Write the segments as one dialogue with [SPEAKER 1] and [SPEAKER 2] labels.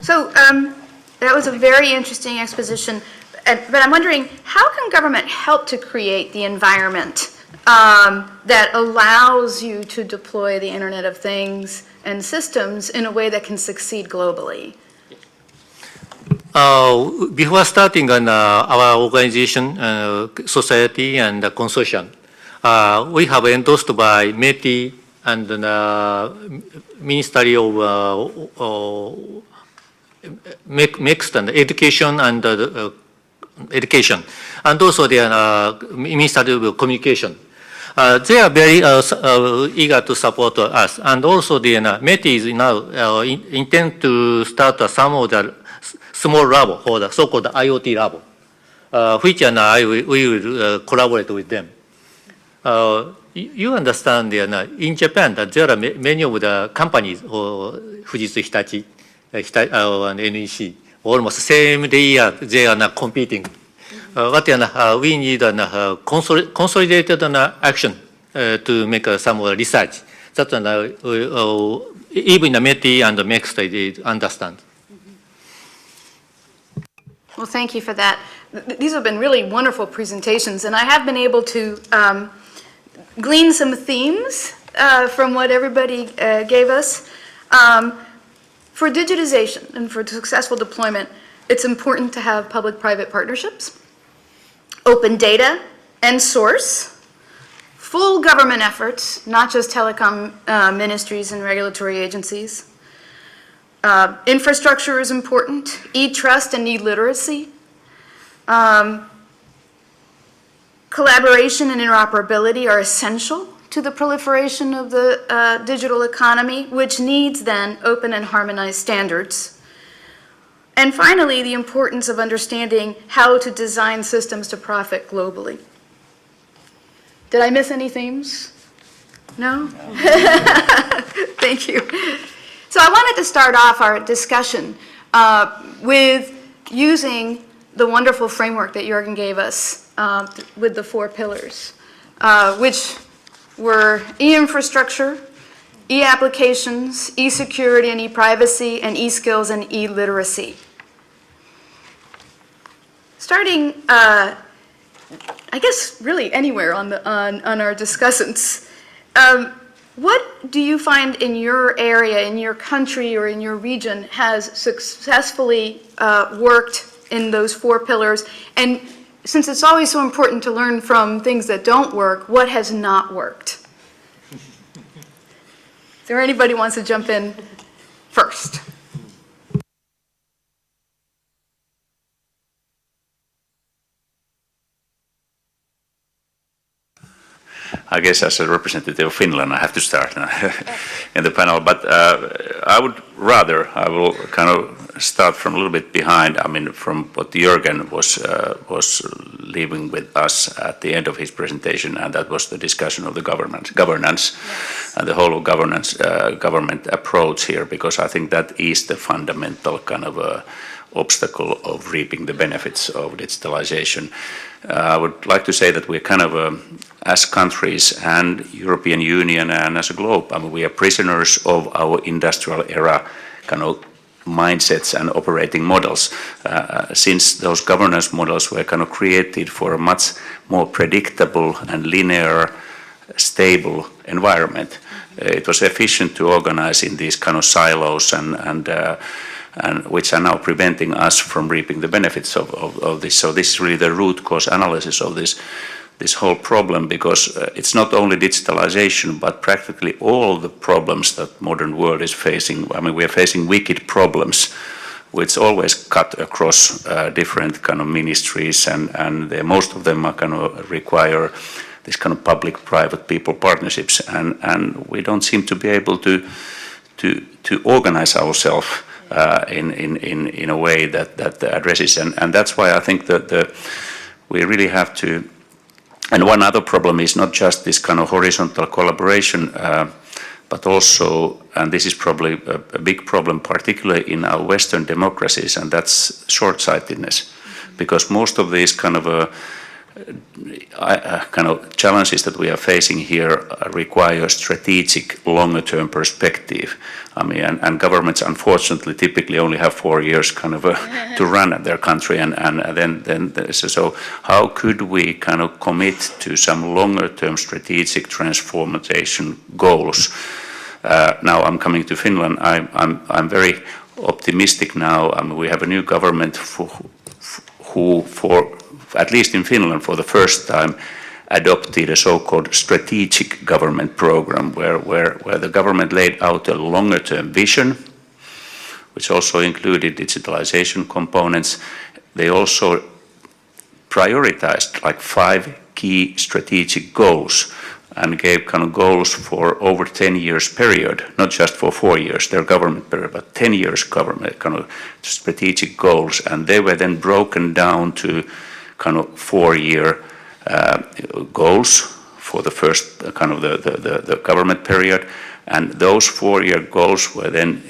[SPEAKER 1] So that was a very interesting exposition, but I'm wondering, how can government help to create the environment that allows you to deploy the Internet of Things and systems in a way that can succeed globally?
[SPEAKER 2] Before starting our organization, society, and consortium, we have endorsed by METI and the Ministry of Mixed and Education and Education, and also the Ministry of Communication. They are very eager to support us, and also the METI is now intend to start some of the small lab for the so-called IoT lab, which we will collaborate with them. You understand in Japan that there are many of the companies, Fujitsu, Hitachi, and NEC, almost same year they are not competing. But we need a consolidated action to make some research. That's even the METI and the MEX they understand.
[SPEAKER 1] Well, thank you for that. These have been really wonderful presentations, and I have been able to glean some themes from what everybody gave us. For digitization and for successful deployment, it's important to have public-private partnerships, open data and source, full government efforts, not just telecom ministries and regulatory agencies. Infrastructure is important, e-trust and e-literacy. Collaboration and interoperability are essential to the proliferation of the digital economy, which needs then open and harmonized standards. And finally, the importance of understanding how to design systems to profit globally. Did I miss any themes? No? Thank you. So I wanted to start off our discussion with using the wonderful framework that Jürgen gave us with the 4 pillars, which were e-infrastructure, e-applications, e-security and e-privacy, and e-skills and e-literacy. Starting, I guess, really anywhere on our discussants, what do you find in your area, in your country, or in your region has successfully worked in those 4 pillars? And since it's always so important to learn from things that don't work, what has not worked? Is there anybody who wants to jump in first?
[SPEAKER 3] I guess as a representative of Finland, I have to start in the panel, but I will kind of start from a little bit behind. I mean, from what Jürgen was leaving with us at the end of his presentation, and that was the discussion of the governance and the whole of government approach here, because I think that is the fundamental kind of obstacle of reaping the benefits of digitalization. I would like to say that we're kind of, as countries and European Union and as a globe, I mean, we are prisoners of our industrial era kind of mindsets and operating models, since those governance models were kind of created for a much more predictable and linear, stable environment. It was efficient to organize in these kind of silos and which are now preventing us from reaping the benefits of this. So this is really the root cause analysis of this whole problem, because it's not only digitalization, but practically all the problems that modern world is facing. I mean, we are facing wicked problems, which always cut across different kind of ministries, and most of them are kind of require this kind of public-private people partnerships, and we don't seem to be able to organize ourselves in a way that addresses, and that's why I think that we really have to. And one other problem is not just this kind of horizontal collaboration, but also, and this is probably a big problem, particularly in our Western democracies, and that's short-sightedness, because most of these kind of kind of challenges that we are facing here require strategic, longer-term perspective. I mean, and governments, unfortunately, typically only have 4 years kind of to run their country, and then so how could we kind of commit to some longer-term strategic transformation goals? Now I'm coming to Finland. I'm very optimistic now. I mean, we have a new government who, at least in Finland, for the first time, adopted a so-called strategic government program, where the government laid out a longer-term vision, which also included digitalization components. They also prioritized like 5 key strategic goals and gave kind of goals for over 10 years period, not just for 4 years, their government period, but 10 years government kind of strategic goals. And they were then broken down to kind of 4-year goals for the first kind of the government period. And those 4-year goals were then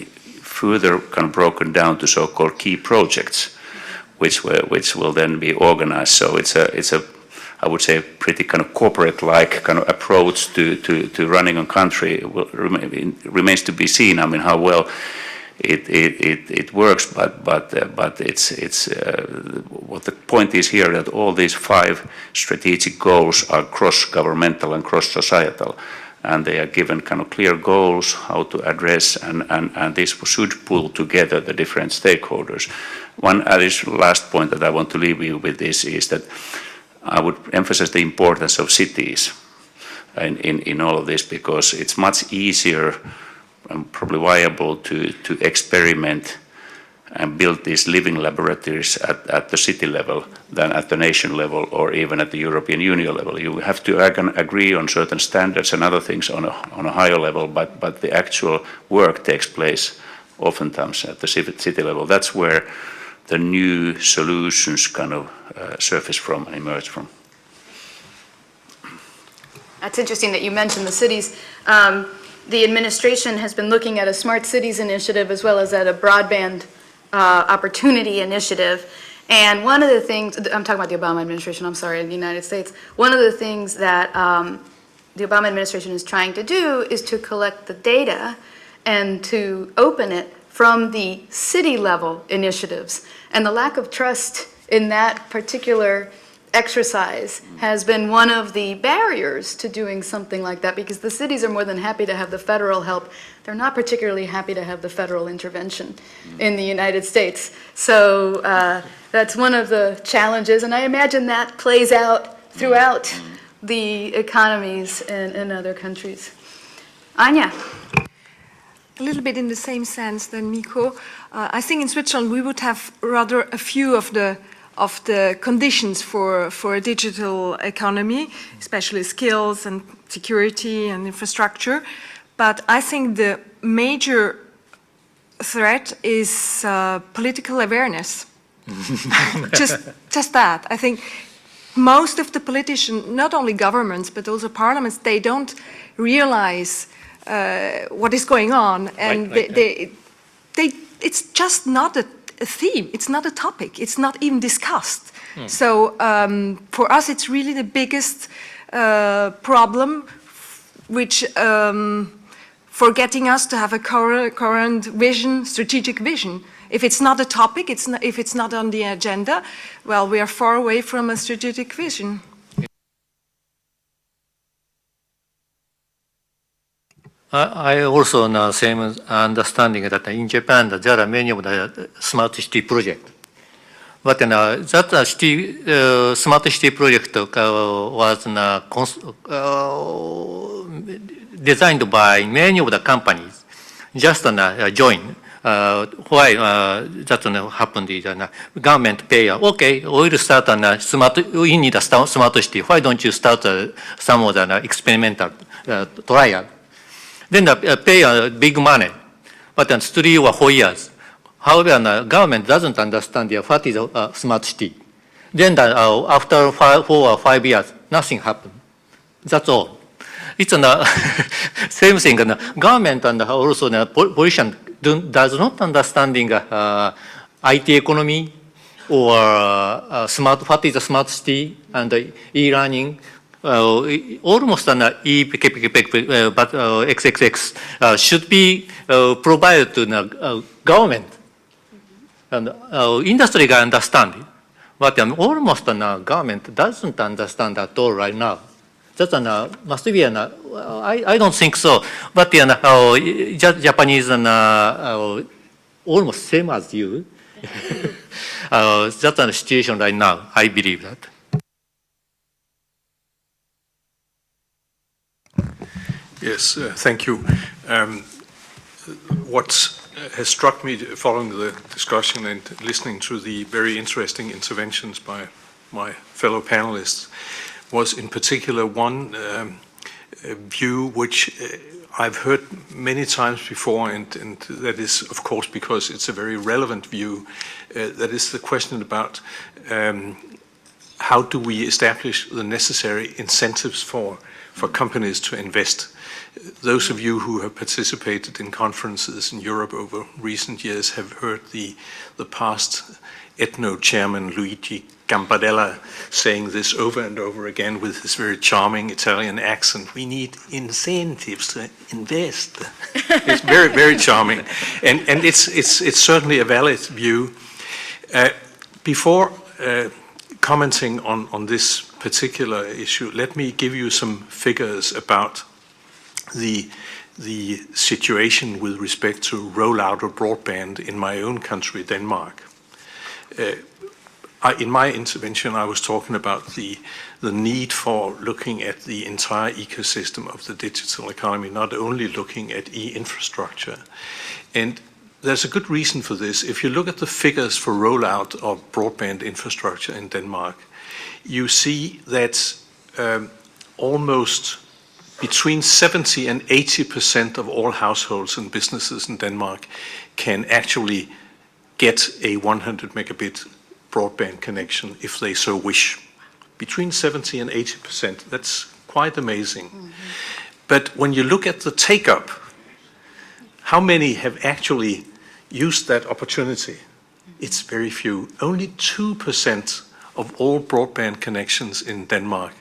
[SPEAKER 3] further kind of broken down to so-called key projects, which will then be organized. So it's a I would say pretty kind of corporate-like kind of approach to running a country. Remains to be seen. I mean, how well it works, but it's what the point is here, that all these 5 strategic goals are cross-governmental and cross-societal, and they are given kind of clear goals how to address, and this should pull together the different stakeholders. One additional last point that I want to leave you with this is that I would emphasize the importance of cities in all of this, because it's much easier and probably viable to experiment and build these living laboratories at the city level than at the nation level or even at the European Union level. You have to agree on certain standards and other things on a higher level, but the actual work takes place oftentimes at the city level. That's where the new solutions kind of surface from and emerge from.
[SPEAKER 1] That's interesting that you mentioned the cities. The administration has been looking at a smart cities initiative as well as at a broadband opportunity initiative. And one of the things, I'm talking about the Obama administration, I'm sorry, in the United States. One of the things that the Obama administration is trying to do is to collect the data and to open it from the city level initiatives. And the lack of trust in that particular exercise has been one of the barriers to doing something like that, because the cities are more than happy to have the federal help. They're not particularly happy to have the federal intervention in the United States. So that's one of the challenges, and I imagine that plays out throughout the economies in other countries. Anja?
[SPEAKER 4] A little bit in the same sense than Mikko. I think in Switzerland we would have rather a few of the conditions for a digital economy, especially skills and security and infrastructure. But I think the major threat is political awareness. just that. I think most of the politicians, not only governments but also parliaments, they don't realize what is going on, and it's just not a theme, it's not a topic, it's not even discussed. So for us it's really the biggest problem, which for getting us to have a current vision, strategic vision. If it's not a topic, if it's not on the agenda, well, we are far away from a strategic vision.
[SPEAKER 2] I also know same understanding that in Japan there are many of the smart city projects. But that smart city project was designed by many of the companies. Just join. Why that happened is government pay. Okay, we'll start we need a smart city. Why don't you start some of the experimental trial? Then pay big money, but then 3 or 4 years. However, the government doesn't understand what is a smart city. Then after 4 or 5 years, nothing happened. That's all. It's same thing. Government and also the politician does not understanding IT economy or what is a smart city and e-learning, almost an but XXX should be provided to the government. And industry can understand it, but almost the government doesn't understand at all right now. That's must be I don't think so, but Japanese almost same as you. That's the situation right now. I believe that.
[SPEAKER 5] Yes, thank you. What has struck me following the discussion and listening to the very interesting interventions by my fellow panelists was in particular one view which I've heard many times before, and that is, of course, because it's a very relevant view. That is the question about how do we establish the necessary incentives for companies to invest. Those of you who have participated in conferences in Europe over recent years have heard the past Ethno chairman Luigi Gambardella saying this over and over again with his very charming Italian accent. We need incentives to invest. It's very, very charming. And it's certainly a valid view. Before commenting on this particular issue, let me give you some figures about the situation with respect to rollout of broadband in my own country, Denmark. In my intervention, I was talking about the need for looking at the entire ecosystem of the digital economy, not only looking at e-infrastructure. And there's a good reason for this. If you look at the figures for rollout of broadband infrastructure in Denmark, you see that almost between 70 and 80% of all households and businesses in Denmark can actually get a 100 megabit broadband connection if they so wish. Between 70 and 80%, that's quite amazing. Mm-hmm. But when you look at the take-up, how many have actually used that opportunity? It's very few. Only 2% of all broadband connections in Denmark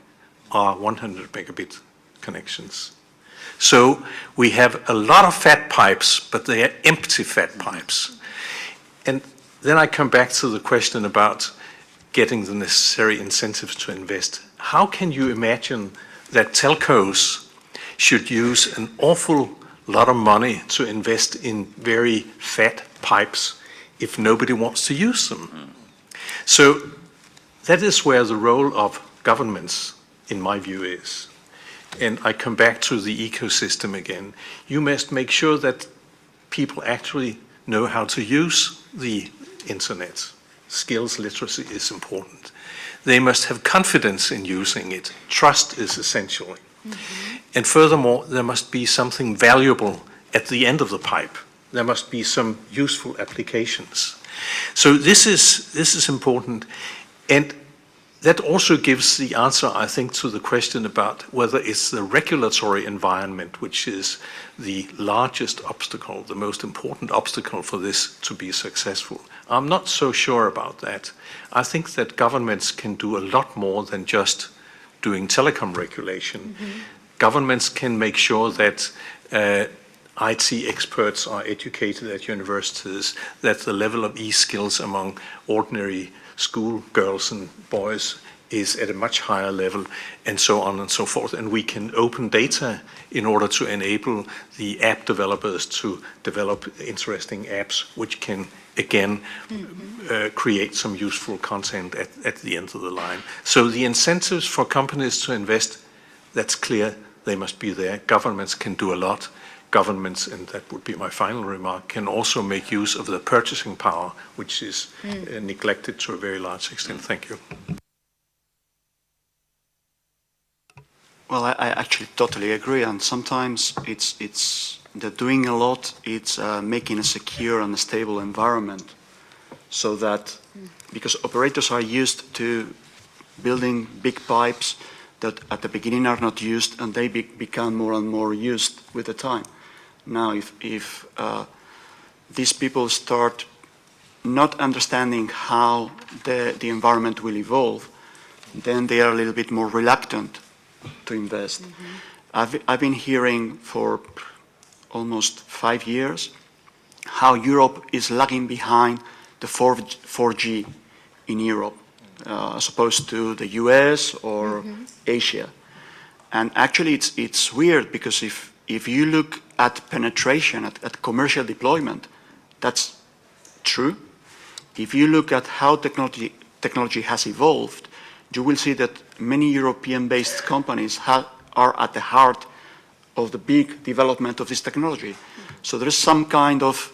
[SPEAKER 5] are 100 megabit connections. So we have a lot of fat pipes, but they are empty fat pipes. And then I come back to the question about getting the necessary incentives to invest. How can you imagine that telcos should use an awful lot of money to invest in very fat pipes if nobody wants to use them? So that is where the role of governments, in my view, is. And I come back to the ecosystem again. You must make sure that people actually know how to use the internet. Skills literacy is important. They must have confidence in using it. Trust is essential. Mm-hmm. And furthermore, there must be something valuable at the end of the pipe. There must be some useful applications. So this is important. And that also gives the answer, I think, to the question about whether it's the regulatory environment which is the largest obstacle, the most important obstacle for this to be successful. I'm not so sure about that. I think that governments can do a lot more than just doing telecom regulation. Mm-hmm. Governments can make sure that IT experts are educated at universities, that the level of e-skills among ordinary school girls and boys is at a much higher level, and so on and so forth. And we can open data in order to enable the app developers to develop interesting apps, which can, again, create some useful content at the end of the line. So the incentives for companies to invest, that's clear, they must be there. Governments can do a lot. Governments, and that would be my final remark, can also make use of the purchasing power, which is neglected to a very large extent. Thank you.
[SPEAKER 6] Well, I actually totally agree, and sometimes it's the doing a lot. It's making a secure and a stable environment, so that because operators are used to building big pipes that at the beginning are not used, and they become more and more used with the time. Now, if these people start not understanding how the environment will evolve, then they are a little bit more reluctant to invest. I've been hearing for almost 5 years how Europe is lagging behind the 4G in Europe, as opposed to the US or Asia. And actually it's weird, because if you look at penetration, at commercial deployment, that's true. If you look at how technology has evolved, you will see that many European-based companies are at the heart of the big development of this technology. So there is some kind of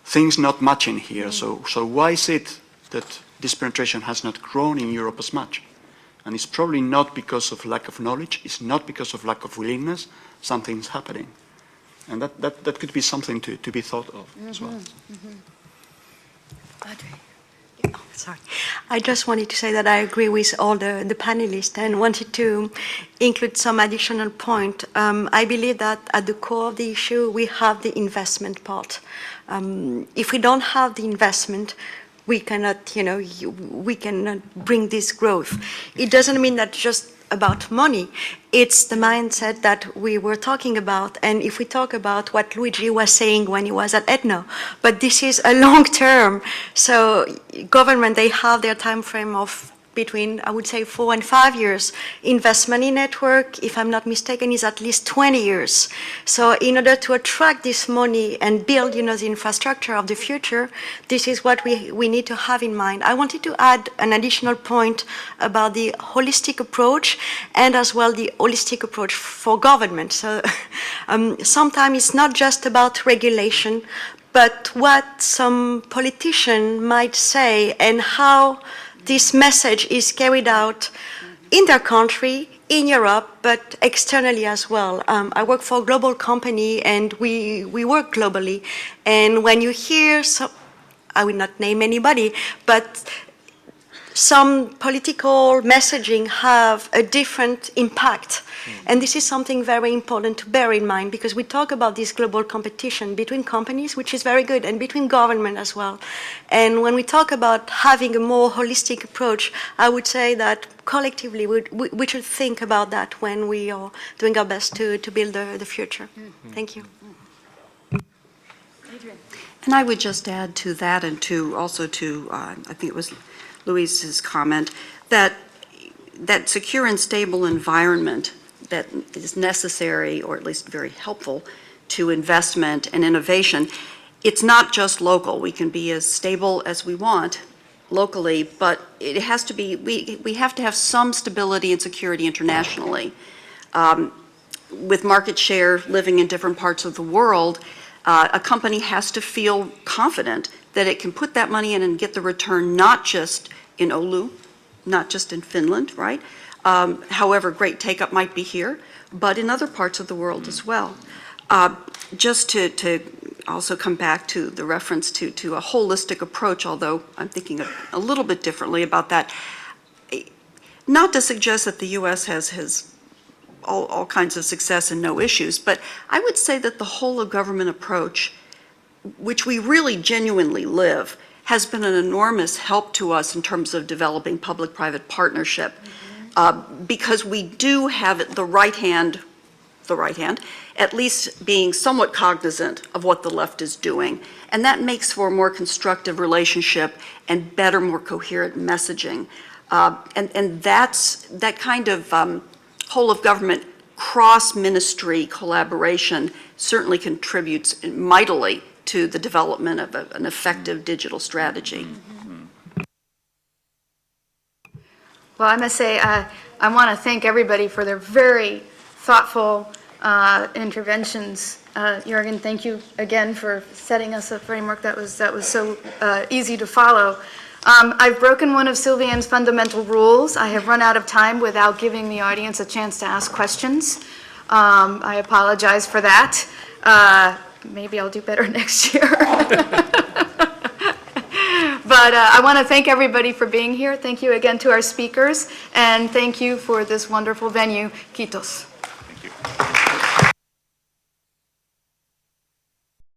[SPEAKER 6] things not matching here. So why is it that this penetration has not grown in Europe as much? And it's probably not because of lack of knowledge, it's not because of lack of willingness, something's happening. And that could be something to be thought of as well.
[SPEAKER 7] Oh, sorry. I just wanted to say that I agree with all the panelists and wanted to include some additional point. I believe that at the core of the issue, we have the investment part. If we don't have the investment, we cannot, we cannot bring this growth. It doesn't mean that just about money. It's the mindset that we were talking about. And if we talk about what Luigi was saying when he was at Etno, but this is a long term. So government, they have their time frame of between, I would say, 4 and 5 years. Investment in network, if I'm not mistaken, is at least 20 years. So in order to attract this money and build, the infrastructure of the future, this is what we need to have in mind. I wanted to add an additional point about the holistic approach and as well the holistic approach for government. So sometimes it's not just about regulation, but what some politician might say and how this message is carried out in their country, in Europe, but externally as well. I work for a global company and we work globally. And when you hear, I will not name anybody, but some political messaging have a different impact. And this is something very important to bear in mind, because we talk about this global competition between companies, which is very good, and between government as well. And when we talk about having a more holistic approach, I would say that collectively we should think about that when we are doing our best to build the future. Thank you.
[SPEAKER 8] And I would just add to that, and also to I think it was Luis's comment, that secure and stable environment that is necessary, or at least very helpful, to investment and innovation. It's not just local. We can be as stable as we want locally, but it has to be, we have to have some stability and security internationally. With market share living in different parts of the world, a company has to feel confident that it can put that money in and get the return, not just in Oulu, not just in Finland, right? However great take-up might be here, but in other parts of the world as well. Just to also come back to the reference to a holistic approach, although I'm thinking a little bit differently about that. Not to suggest that the U.S. has all kinds of success and no issues, but I would say that the whole of government approach, which we really genuinely live, has been an enormous help to us in terms of developing public-private partnership, because we do have the right hand, at least being somewhat cognizant of what the left is doing. And that makes for a more constructive relationship and better, more coherent messaging. And that kind of whole of government cross-ministry collaboration certainly contributes mightily to the development of an effective digital strategy.
[SPEAKER 1] Well, I must say, I want to thank everybody for their very thoughtful interventions. Jürgen, thank you again for setting us a framework that was so easy to follow. I've broken one of Sylviane's fundamental rules. I have run out of time without giving the audience a chance to ask questions. I apologize for that. Maybe I'll do better next year. But I want to thank everybody for being here. Thank you again to our speakers, and thank you for this wonderful venue. Kiitos.